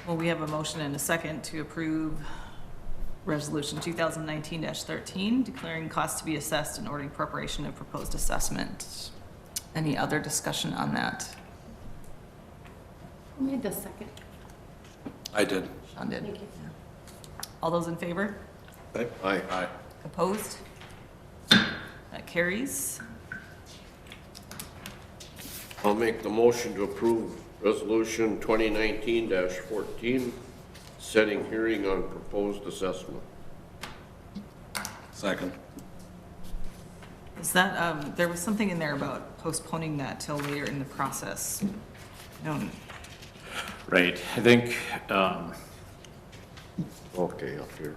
Well, we have a motion and a second to approve Resolution 2019-13, declaring costs to be assessed and ordering preparation of proposed assessment. Any other discussion on that? Who made the second? I did. Sean did. Thank you. All those in favor? Aye. Opposed? That carries. I'll make the motion to approve resolution 2019-14, setting hearing on proposed assessment. Second. Is that, there was something in there about postponing that till later in the process. I don't, Right, I think, Okay, up here.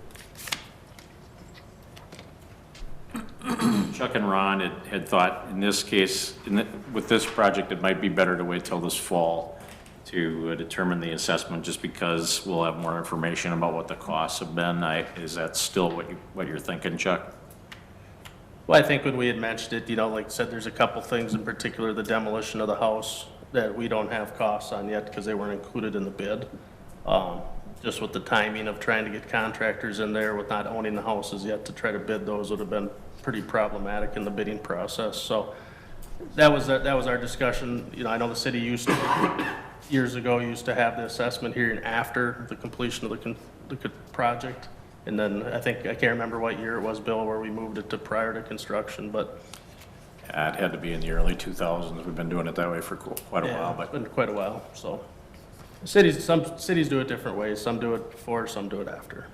Chuck and Ron had thought, in this case, with this project, it might be better to wait till this fall to determine the assessment, just because we'll have more information about what the costs have been. Is that still what you're thinking, Chuck? Well, I think when we had mentioned it, like I said, there's a couple things, in particular, the demolition of the house that we don't have costs on yet because they weren't included in the bid. Just with the timing of trying to get contractors in there with not owning the houses yet to try to bid those would have been pretty problematic in the bidding process. So that was our discussion. I know the city years ago used to have the assessment hearing after the completion of the project. And then I can't remember what year it was, Bill, where we moved it to prior to construction, but. It had to be in the early 2000s. We've been doing it that way for quite a while, but. It's been quite a while, so. Some cities do it different ways. Some do it before, some do it after.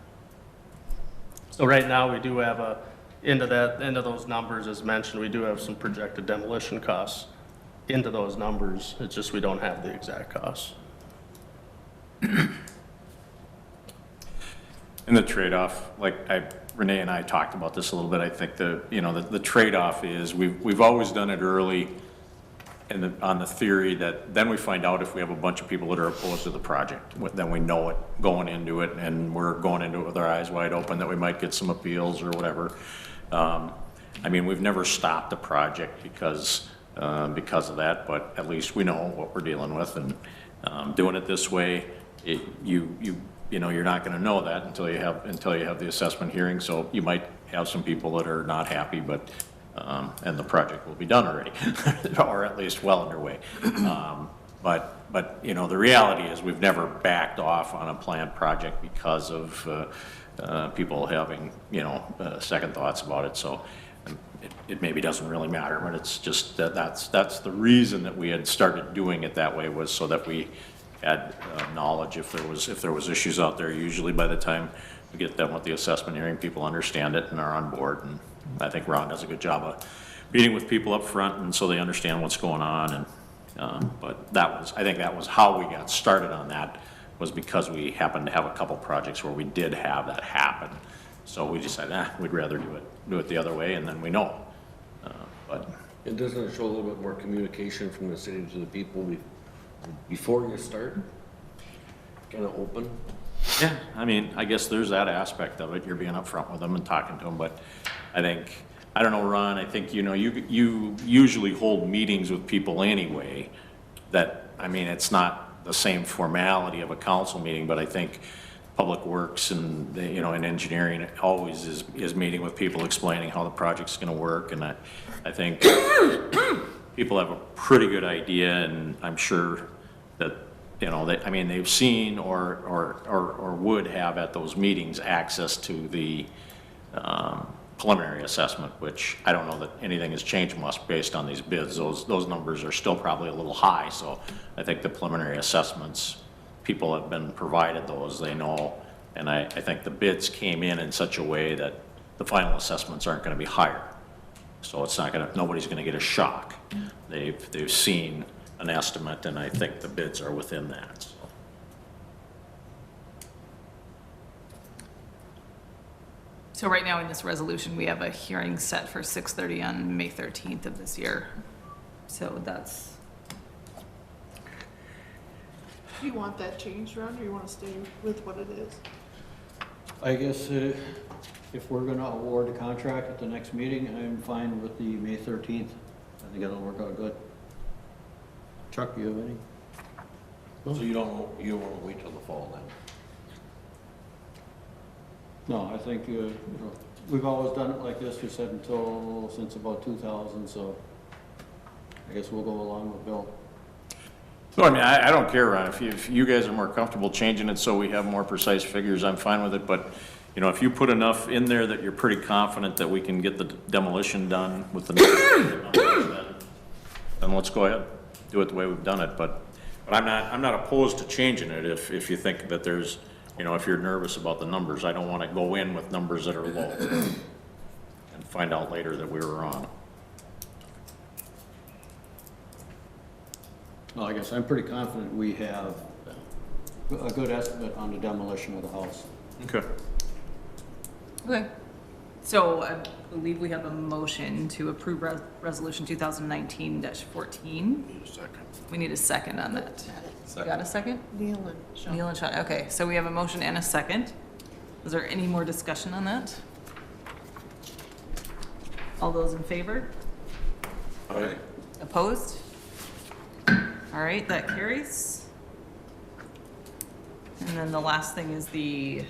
So right now, we do have into those numbers, as mentioned, we do have some projected demolition costs into those numbers. It's just we don't have the exact costs. And the trade-off, like Renee and I talked about this a little bit, I think the trade-off is we've always done it early on the theory that then we find out if we have a bunch of people that are opposed to the project, then we know it going into it, and we're going into it with our eyes wide open that we might get some appeals or whatever. I mean, we've never stopped the project because of that, but at least we know what we're dealing with, and doing it this way, you're not going to know that until you have the assessment hearing. So you might have some people that are not happy, but and the project will be done already, or at least well underway. But the reality is we've never backed off on a planned project because of people having second thoughts about it. So it maybe doesn't really matter, but it's just that's the reason that we had started doing it that way, was so that we had knowledge if there was issues out there. Usually by the time we get done with the assessment hearing, people understand it and are on board. And I think Ron does a good job of meeting with people up front, and so they understand what's going on. And but I think that was how we got started on that, was because we happened to have a couple projects where we did have that happen. So we decided, we'd rather do it the other way, and then we know. But And doesn't it show a little bit more communication from the city to the people before you start? Kind of open? yeah, I mean, I guess there's that aspect of it. You're being upfront with them and talking to them, but I don't know, Ron, I think, you usually hold meetings with people anyway that, I mean, it's not the same formality of a council meeting, but I think Public Works and, and engineering always is meeting with people, explaining how the project's gonna work. And I think people have a pretty good idea, and I'm sure that, they've seen or would have at those meetings access to the preliminary assessment, which I don't know that anything has changed much based on these bids. Those numbers are still probably a little high, so I think the preliminary assessments, people have been provided those, they know, and I think the bids came in such a way that the final assessments aren't going to be higher. So nobody's going to get a shock. They've seen an estimate, and I think the bids are within that. So. So right now in this resolution, we have a hearing set for 6:30 on May 13th of this year. So that's, Do you want that changed, Ron, or you want to stay with what it is? I guess if we're gonna award the contract at the next meeting, I'm fine with the May 13th. I think that'll work out good. Chuck, do you have any? So you won't wait till the fall then? No, I think, we've always done it like this, we said since about 2000, so I guess we'll go along with Bill. So, I mean, I don't care, Ron, if you guys are more comfortable changing it so we have more precise figures, I'm fine with it, but, if you put enough in there that you're pretty confident that we can get the demolition done with the numbers, then let's go ahead, do it the way we've done it, but I'm not opposed to changing it if you think that there's, if you're nervous about the numbers. I don't want to go in with numbers that are low and find out later that we were wrong. Well, I guess I'm pretty confident we have a good estimate on the demolition of the house. Okay. okay. So I believe we have a motion to approve resolution 2019-14. Need a second. We need a second on that. You got a second? Neil and Sean. Neil and Sean, okay, so we have a motion and a second. Is there any more discussion on that? All those in favor? Aye. Opposed? All right, that carries. And then the last thing is the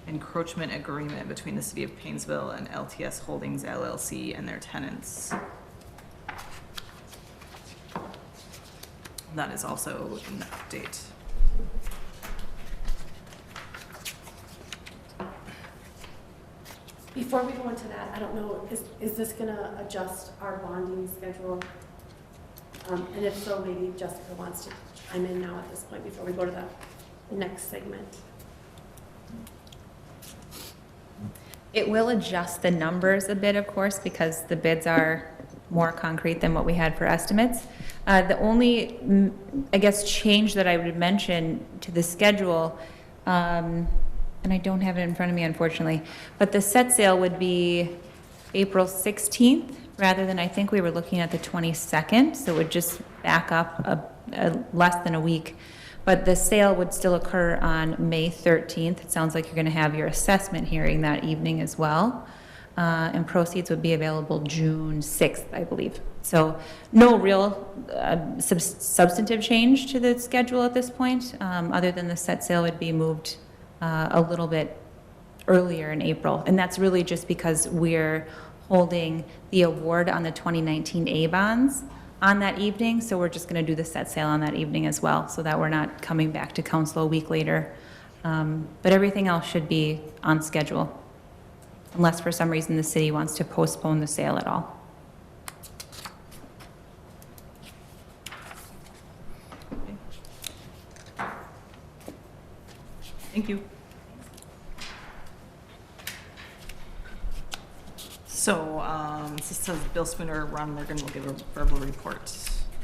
encroachment agreement between the City of Painesville and LTS Holdings LLC and their tenants. That is also an update. Before we go into that, I don't know, is this gonna adjust our bonding schedule? And if so, maybe Jessica wants to chime in now at this point before we go to the next segment. It will adjust the numbers a bit, of course, because the bids are more concrete than what we had for estimates. The only, I guess, change that I would mention to the schedule, and I don't have it in front of me, unfortunately, but the set sale would be April 16th, rather than, I think we were looking at the 22nd, so it would just back up less than a week. But the sale would still occur on May 13th. It sounds like you're going to have your assessment hearing that evening as well. And proceeds would be available June 6th, I believe. So no real substantive change to the schedule at this point, other than the set sale would be moved a little bit earlier in April. And that's really just because we're holding the award on the 2019 A bonds on that evening, so we're just going to do the set sale on that evening as well, so that we're not coming back to council a week later. But everything else should be on schedule, unless for some reason the city wants to postpone the sale at all. Thank you. So, this says Bill Spooner, Ron Morgan will give a verbal report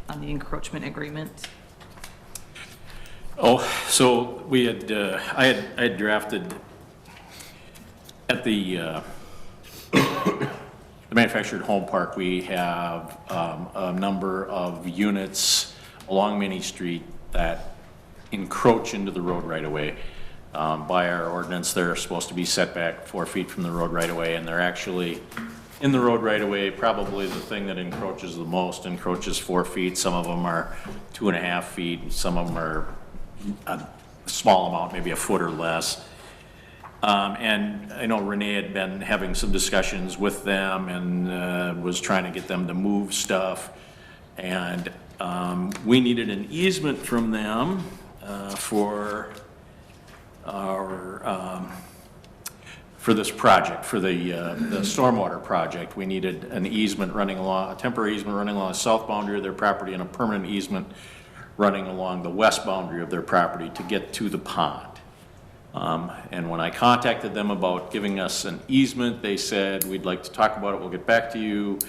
on the encroachment agreement. Oh, so we had, I had drafted at the manufactured home park, we have a number of units along Main Street that encroach into the road right away. By our ordinance, they're supposed to be set back 4 feet from the road right away, and they're actually in the road right away. Probably the thing that encroaches the most encroaches 4 feet. Some of them are 2.5 feet. Some of them are a small amount, maybe a foot or less. And I know Renee had been having some discussions with them and was trying to get them to move stuff. And we needed an easement from them for our for this project, for the stormwater project. We needed an easement running along, a temporary easement running along the south boundary of their property and a permanent easement running along the west boundary of their property to get to the pond. And when I contacted them about giving us an easement, they said, we'd like to talk about it, we'll get back to you.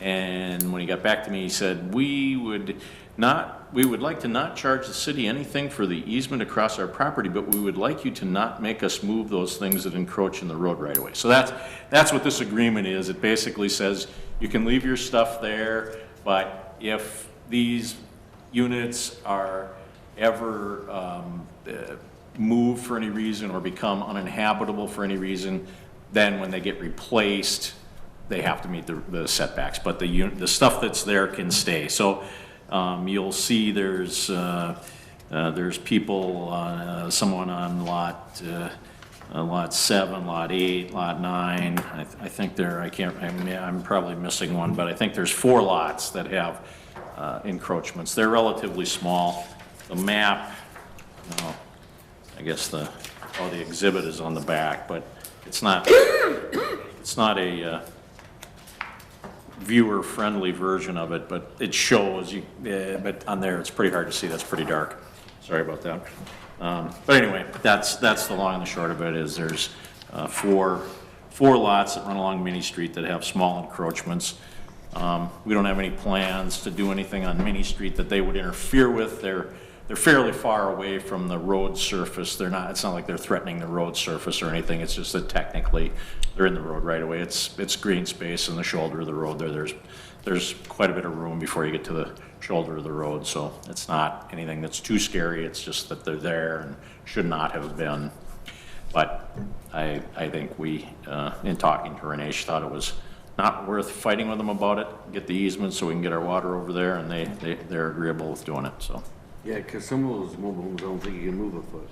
And when he got back to me, he said, we would like to not charge the city anything for the easement across our property, but we would like you to not make us move those things that encroach in the road right away. So that's what this agreement is. It basically says you can leave your stuff there, but if these units are ever moved for any reason or become uninhabitable for any reason, then when they get replaced, they have to meet the setbacks. But the stuff that's there can stay. So you'll see there's people, someone on lot 7, lot 8, lot 9. I think I'm probably missing one, but I think there's 4 lots that have encroachments. They're relatively small. The map, I guess the exhibit is on the back, but it's not a viewer-friendly version of it, but it shows you, but on there, it's pretty hard to see. That's pretty dark. Sorry about that. But anyway, that's the long and the short of it is there's 4 lots that run along Main Street that have small encroachments. We don't have any plans to do anything on Main Street that they would interfere with. They're they're fairly far away from the road surface. They're not, it's not like they're threatening the road surface or anything. It's just that technically they're in the road right away. It's green space in the shoulder of the road there. There's quite a bit of room before you get to the shoulder of the road, so it's not anything that's too scary. It's just that they're there and should not have been. But I think we, in talking to Renee, she thought it was not worth fighting with them about it, get the easement so we can get our water over there, and they're agreeable with doing it, so. Yeah, because some of those mobile homes, I don't think you can move a foot.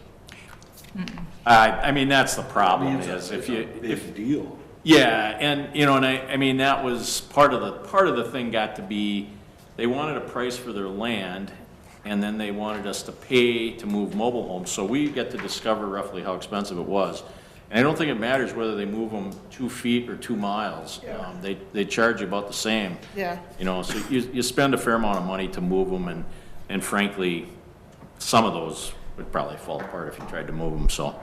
I mean, that's the problem is if you, Big deal. yeah, and, you know, and I mean, that was part of the thing got to be, they wanted a price for their land, and then they wanted us to pay to move mobile homes, so we get to discover roughly how expensive it was. And I don't think it matters whether they move them 2 feet or 2 miles. Yeah. They charge you about the same. Yeah. You know, so you spend a fair amount of money to move them, and frankly, some of those would probably fall apart if you tried to move them, so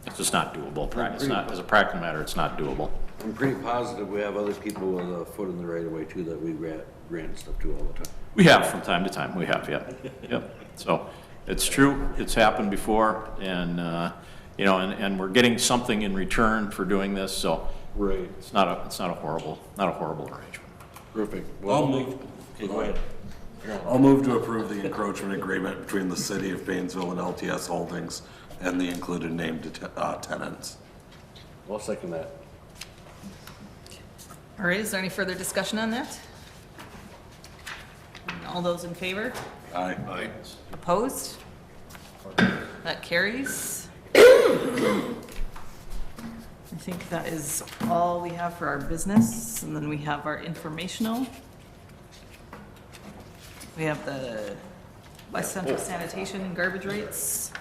it's just not doable. It's not, as a practical matter, it's not doable. I'm pretty positive we have other people with a foot in the right of way too that we grant stuff to all the time. We have from time to time, we have, yeah. Yep. So it's true, it's happened before, and, you know, and we're getting something in return for doing this, so. Right. It's not a horrible arrangement. Perfect. I'll Well, move. okay, go ahead. I'll move to approve the encroachment agreement between the city of Paynesville and LTS Holdings and the included named tenants. I'll second that. All right, is there any further discussion on that? All those in favor? Aye. Opposed? That carries. I think that is all we have for our business, and then we have our informational. We have the West Central Sanitation garbage rates.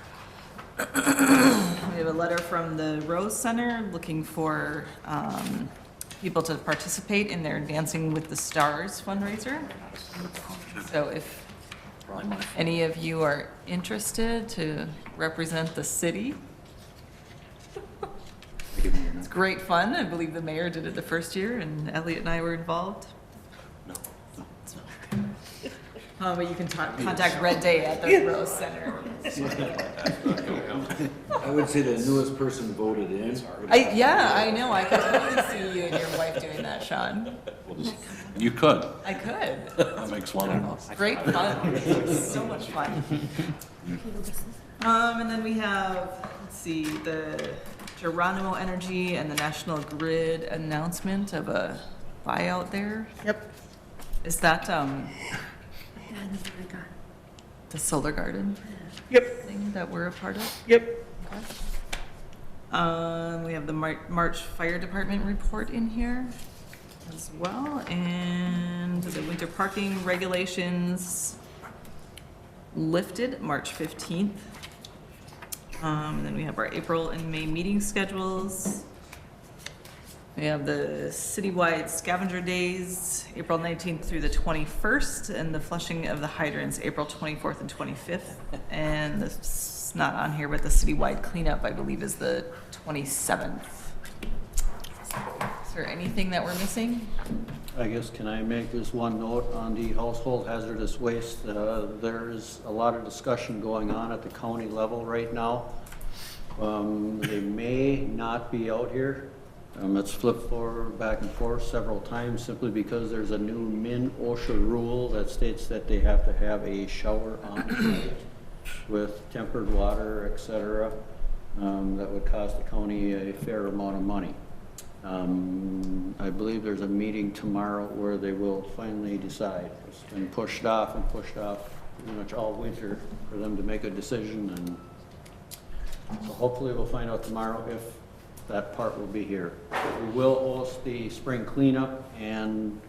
We have a letter from the Rose Center looking for people to participate in their Dancing with the Stars fundraiser. So if any of you are interested to represent the city, it's great fun. I believe the mayor did it the first year, and Elliot and I were involved. No. But you can contact Red Day at the Rose Center. I would say the newest person voted in. Yeah, I know. I could totally see you and your wife doing that, Sean. You could. I could. That makes one of us. Great fun. So much fun. And then we have, let's see, the Geronimo Energy and the National Grid announcement of a buyout there. Yep. Is that, the Solar Garden Yep. thing that we're a part of? Yep. We have the March Fire Department report in here as well, and the winter parking regulations lifted March 15th. And then we have our April and May meeting schedules. We have the citywide scavenger days, April 19th through the 21st, and the flushing of the hydrants, April 24th and 25th. And it's not on here, but the citywide cleanup, I believe, is the 27th. Is there anything that we're missing? I guess, can I make this one note on the household hazardous waste? There is a lot of discussion going on at the county level right now. They may not be out here. It's flipped forward, back and forth several times simply because there's a new MIN-OSHA rule that states that they have to have a shower on site with tempered water, et cetera. That would cost the county a fair amount of money. I believe there's a meeting tomorrow where they will finally decide. It's been pushed off pretty much all winter for them to make a decision, and so hopefully we'll find out tomorrow if that part will be here. We will host the spring cleanup, and,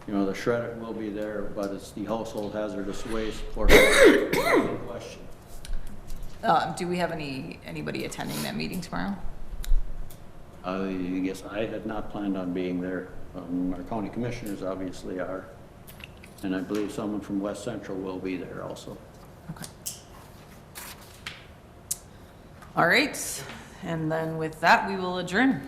you know, the shredder will be there, but it's the household hazardous waste portion in question. Do we have anybody attending that meeting tomorrow? I guess I had not planned on being there. Our county commissioners obviously are, and I believe someone from West Central will be there also. Okay. All right, and then with that, we will adjourn.